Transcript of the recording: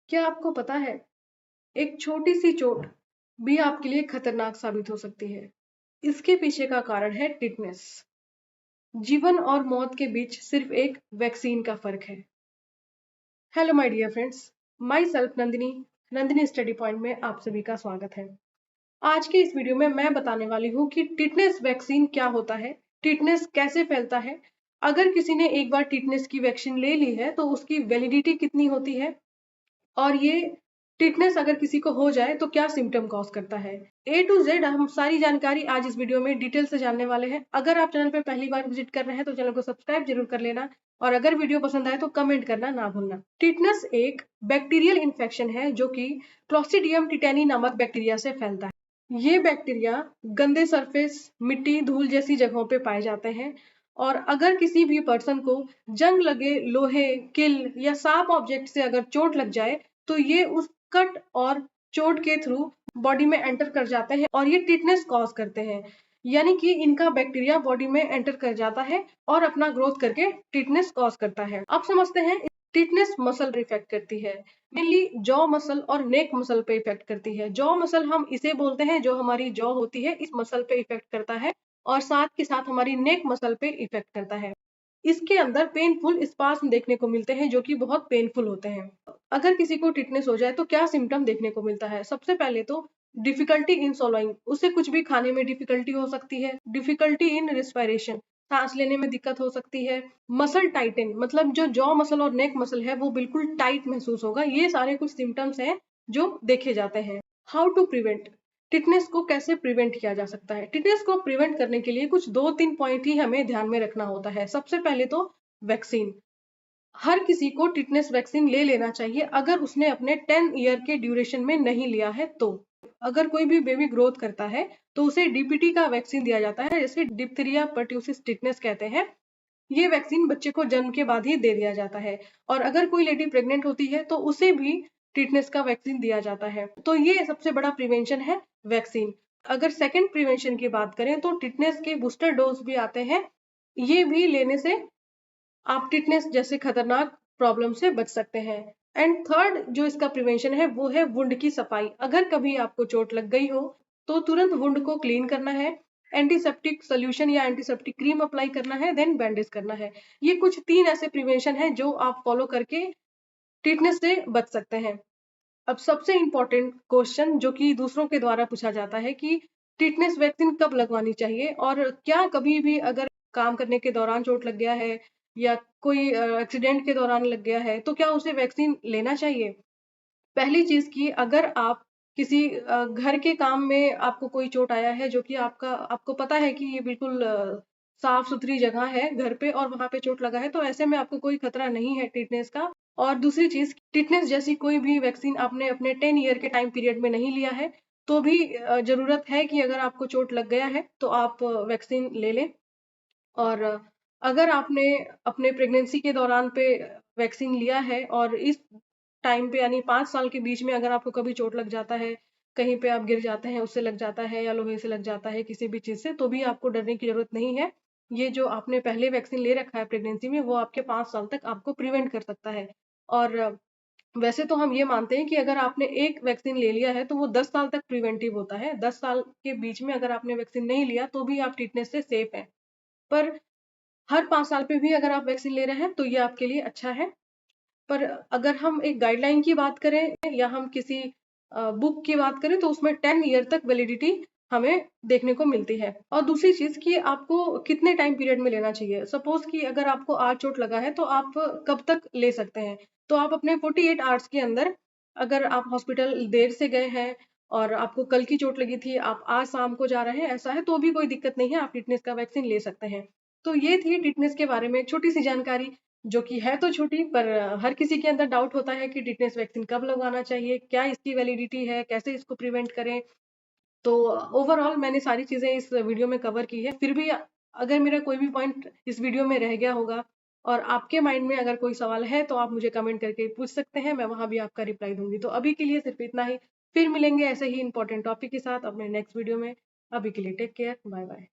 क्या आपको पता है, एक छोटी सी चोट भी आपके लिए खतरनाक साबित हो सकती है। इसके पीछे का कारण है टिटनेस। जीवन और मौत के बीच सिर्फ एक वैक्सीन का फर्क है। Hello my dear friends, myself Nandini, Nandini study point में आप सभी का स्वागत है। आज के इस वीडियो में मैं बताने वाली हूँ कि टिटनेस वैक्सीन क्या होता है, टिटनेस कैसे फैलता है, अगर किसी ने एक बार टिटनेस की वैक्सीन ले ली है तो उसकी वैलिडिटी कितनी होती है, और ये टिटनेस अगर किसी को हो जाए तो क्या सिम्टम कॉज करता है। ए टू जेड हम सारी जानकारी आज इस वीडियो में डिटेल से जानने वाले हैं। अगर आप चैनल पर पहली बार विजिट कर रहे हैं तो चैनल को सब्सक्राइब जरूर कर लेना, और अगर वीडियो पसंद आए तो कमेंट करना ना भूलना। टिटनेस एक बैक्टीरियल इन्फेक्शन है जो कि क्लॉस्ट्रीडियम टिटेनी नामक बैक्टीरिया से फैलता है। ये बैक्टीरिया गंदे सरफेस, मिट्टी, धूल जैसी जगहों पे पाए जाते हैं, और अगर किसी भी पर्सन को जंग लगे लोहे, किल या शार्प ऑब्जेक्ट से अगर चोट लग जाए तो ये उस कट और चोट के थ्रू बॉडी में एंटर कर जाते हैं और ये टिटनेस कॉज करते हैं। यानी कि इनका बैक्टीरिया बॉडी में एंटर कर जाता है और अपना ग्रोथ करके टिटनेस कॉज करता है। अब समझते हैं टिटनेस मसल इफेक्ट करती है, मेनली जॉ मसल और नेक मसल पे इफेक्ट करती है। जॉ मसल हम इसे बोलते हैं, जो हमारी जॉ होती है इस मसल पे इफेक्ट करता है, और साथ के साथ हमारी नेक मसल पे इफेक्ट करता है। इसके अंदर पेनफुल स्पास्म देखने को मिलते हैं जो कि बहुत पेनफुल होते हैं। अगर किसी को टिटनेस हो जाए तो क्या सिम्टम देखने को मिलता है। सबसे पहले तो डिफिकल्टी इन सोलोइंग, उसे कुछ भी खाने में डिफिकल्टी हो सकती है। डिफिकल्टी इन रिस्पायरेशन, सांस लेने में दिक्कत हो सकती है। मसल टाइटन, मतलब जो जॉ मसल और नेक मसल है वो बिल्कुल टाइट महसूस होगा। ये सारे कुछ सिम्टम्स हैं जो देखे जाते हैं। हाउ टू प्रिवेंट, टिटनेस को कैसे प्रिवेंट किया जा सकता है। टिटनेस को प्रिवेंट करने के लिए कुछ 2-3 पॉइंट ही हमें ध्यान में रखना होता है। सबसे पहले तो वैक्सीन, हर किसी को टिटनेस वैक्सीन ले लेना चाहिए अगर उसने अपने 10 ईयर के ड्यूरेशन में नहीं लिया है तो। अगर कोई भी बेबी ग्रोथ करता है तो उसे डीपीटी का वैक्सीन दिया जाता है, जैसे डिप्थीरिया पर्ट्यूसिस टिटनेस कहते हैं। ये वैक्सीन बच्चे को जन्म के बाद ही दे दिया जाता है, और अगर कोई लेडी प्रेग्नेंट होती है तो उसे भी टिटनेस का वैक्सीन दिया जाता है। तो ये सबसे बड़ा प्रिवेंशन है, वैक्सीन। अगर सेकंड प्रिवेंशन की बात करें तो टिटनेस के बूस्टर डोज भी आते हैं, ये भी लेने से आप टिटनेस जैसे खतरनाक प्रॉब्लम से बच सकते हैं। एंड थर्ड जो इसका प्रिवेंशन है वो है वुंड की सफाई। अगर कभी आपको चोट लग गई हो तो तुरंत वुंड को क्लीन करना है, एंटीसेप्टिक सोल्यूशन या एंटीसेप्टिक क्रीम अप्लाई करना है, देन बैंडेज करना है। ये कुछ 3 ऐसे प्रिवेंशन है जो आप फॉलो करके टिटनेस से बच सकते हैं। अब सबसे इंपॉर्टेंट क्वेश्चन जो कि दूसरों के द्वारा पूछा जाता है कि टिटनेस वैक्सीन कब लगवानी चाहिए, और क्या कभी भी अगर काम करने के दौरान चोट लग गया है या कोई एक्सीडेंट के दौरान लग गया है तो क्या उसे वैक्सीन लेना चाहिए। पहली चीज कि अगर आप किसी घर के काम में आपको कोई चोट आया है जो कि आपको पता है कि ये बिल्कुल साफ सुथरी जगह है घर पे, और वहां पे चोट लगा है, तो ऐसे में आपको कोई खतरा नहीं है टिटनेस का। और दूसरी चीज, टिटनेस जैसी कोई भी वैक्सीन आपने अपने 10 ईयर के टाइम पीरियड में नहीं लिया है तो भी जरूरत है कि अगर आपको चोट लग गया है तो आप वैक्सीन ले लें। और अगर आपने अपने प्रेगनेंसी के दौरान पे वैक्सीन लिया है और इस टाइम पे यानी 5 साल के बीच में अगर आपको कभी चोट लग जाता है, कहीं पे आप गिर जाते हैं उससे लग जाता है, या लोहे से लग जाता है, किसी भी चीज से, तो भी आपको डरने की जरूरत नहीं है। ये जो आपने पहले वैक्सीन ले रखा है प्रेगनेंसी में वो आपके 5 साल तक आपको प्रिवेंट कर सकता है। और वैसे तो हम ये मानते हैं कि अगर आपने एक वैक्सीन ले लिया है तो वो 10 साल तक प्रिवेंटिव होता है। 10 साल के बीच में अगर आपने वैक्सीन नहीं लिया तो भी आप टिटनेस से सेफ हैं। पर हर 5 साल पे भी अगर आप वैक्सीन ले रहे हैं तो ये आपके लिए अच्छा है। पर अगर हम एक गाइडलाइन की बात करें या हम किसी बुक की बात करें तो उसमें 10 ईयर तक वैलिडिटी हमें देखने को मिलती है। और दूसरी चीज कि आपको कितने टाइम पीरियड में लेना चाहिए। सपोज कि अगर आपको आज चोट लगा है तो आप कब तक ले सकते हैं, तो आप अपने 48 आवर्स के अंदर, अगर आप हॉस्पिटल देर से गए हैं और आपको कल की चोट लगी थी, आप आज शाम को जा रहे हैं, ऐसा है तो भी कोई दिक्कत नहीं है, आप टिटनेस का वैक्सीन ले सकते हैं। तो ये थी टिटनेस के बारे में एक छोटी सी जानकारी, जो कि है तो छोटी पर हर किसी के अंदर डाउट होता है कि टिटनेस वैक्सीन कब लगवाना चाहिए, क्या इसकी वैलिडिटी है, कैसे इसको प्रिवेंट करें। तो ओवरऑल मैंने सारी चीजें इस वीडियो में कवर की है। फिर भी अगर मेरा कोई भी पॉइंट इस वीडियो में रह गया होगा और आपके माइंड में अगर कोई सवाल है तो आप मुझे कमेंट करके पूछ सकते हैं, मैं वहां भी आपका रिप्लाई दूंगी। तो अभी के लिए सिर्फ इतना ही, फिर मिलेंगे ऐसे ही इंपॉर्टेंट टॉपिक के साथ अपने नेक्स्ट वीडियो में। अभी के लिए टेक केयर, बाय बाय।